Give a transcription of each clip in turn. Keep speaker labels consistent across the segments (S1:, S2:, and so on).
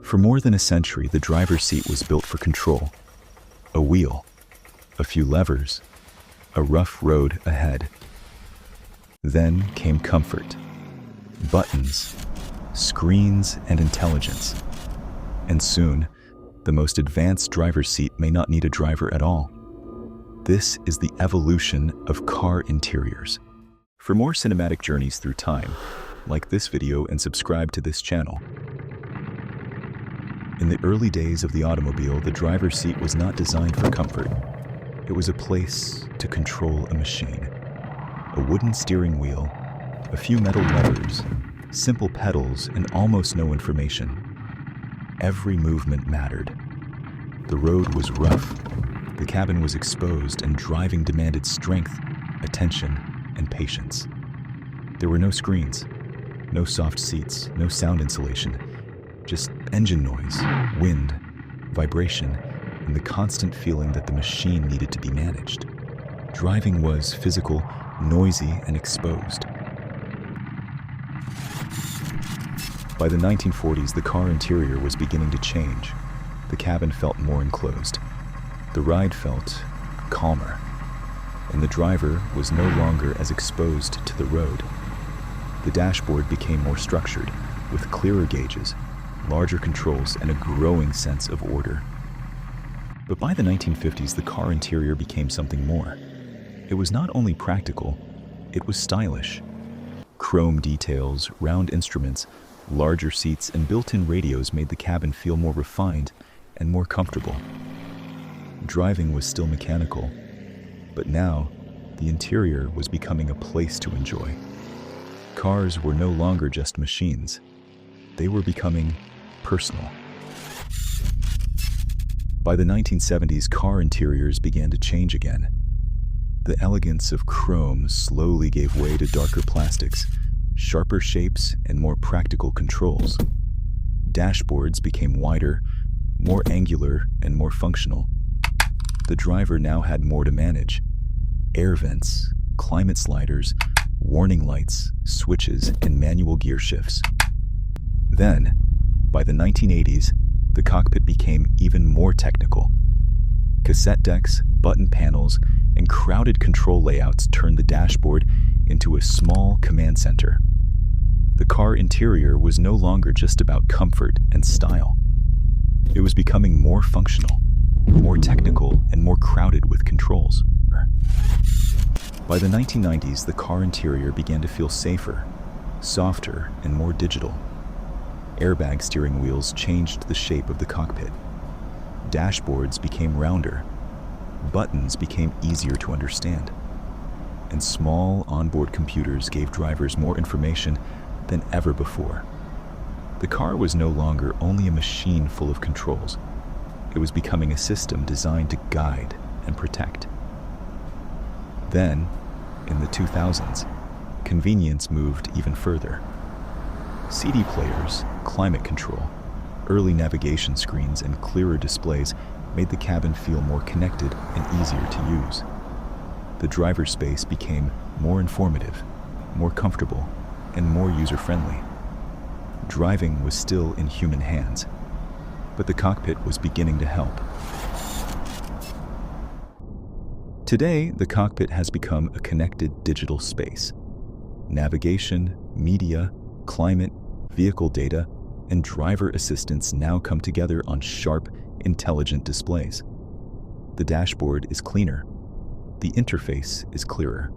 S1: For more than a century, the driver's seat was built for control. A wheel, a few levers, a rough road ahead. Then came comfort, buttons, screens, and intelligence. And soon, the most advanced driver's seat may not need a driver at all. This is the evolution of car interiors. For more cinematic journeys through time, like this video and subscribe to this channel. In the early days of the automobile, the driver's seat was not designed for comfort. It was a place to control a machine. A wooden steering wheel, a few metal levers, simple pedals, and almost no information. Every movement mattered. The road was rough, the cabin was exposed, and driving demanded strength, attention, and patience. There were no screens, no soft seats, no sound insulation, just engine noise, wind, vibration, and the constant feeling that the machine needed to be managed. Driving was physical, noisy, and exposed. By the 1940s, the car interior was beginning to change. The cabin felt more enclosed. The ride felt calmer, and the driver was no longer as exposed to the road. The dashboard became more structured, with clearer gauges, larger controls, and a growing sense of order. But by the 1950s, the car interior became something more. It was not only practical, it was stylish. Chrome details, round instruments, larger seats, and built-in radios made the cabin feel more refined and more comfortable. Driving was still mechanical, but now the interior was becoming a place to enjoy. Cars were no longer just machines. They were becoming personal. By the 1970s, car interiors began to change again. The elegance of chrome slowly gave way to darker plastics, sharper shapes, and more practical controls. Dashboards became wider, more angular, and more functional. The driver now had more to manage: air vents, climate sliders, warning lights, switches, and manual gear shifts. Then, by the 1980s, the cockpit became even more technical. Cassette decks, button panels, and crowded control layouts turned the dashboard into a small command center. The car interior was no longer just about comfort and style. It was becoming more functional, more technical, and more crowded with controls. By the 1990s, the car interior began to feel safer, softer, and more digital. Airbag steering wheels changed the shape of the cockpit. Dashboards became rounder. Buttons became easier to understand. And small onboard computers gave drivers more information than ever before. The car was no longer only a machine full of controls. It was becoming a system designed to guide and protect. Then, in the 2000s, convenience moved even further. CD players, climate control, early navigation screens, and clearer displays made the cabin feel more connected and easier to use. The driver's space became more informative, more comfortable, and more user-friendly. Driving was still in human hands, but the cockpit was beginning to help. Today, the cockpit has become a connected digital space. Navigation, media, climate, vehicle data, and driver assistance now come together on sharp, intelligent displays. The dashboard is cleaner, the interface is clearer,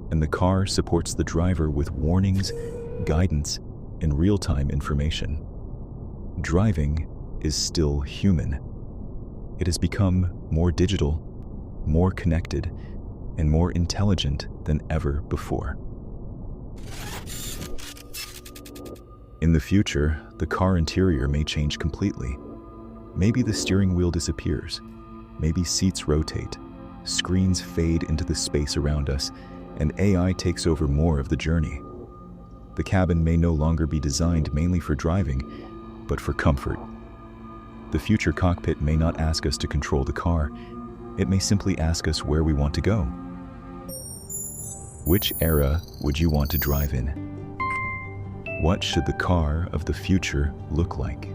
S1: and the car supports the driver with warnings, guidance, and real-time information. Driving is still human. It has become more digital, more connected, and more intelligent than ever before. In the future, the car interior may change completely. Maybe the steering wheel disappears. Maybe seats rotate, screens fade into the space around us, and AI takes over more of the journey. The cabin may no longer be designed mainly for driving, but for comfort. The future cockpit may not ask us to control the car. It may simply ask us where we want to go. Which era would you want to drive in? What should the car of the future look like?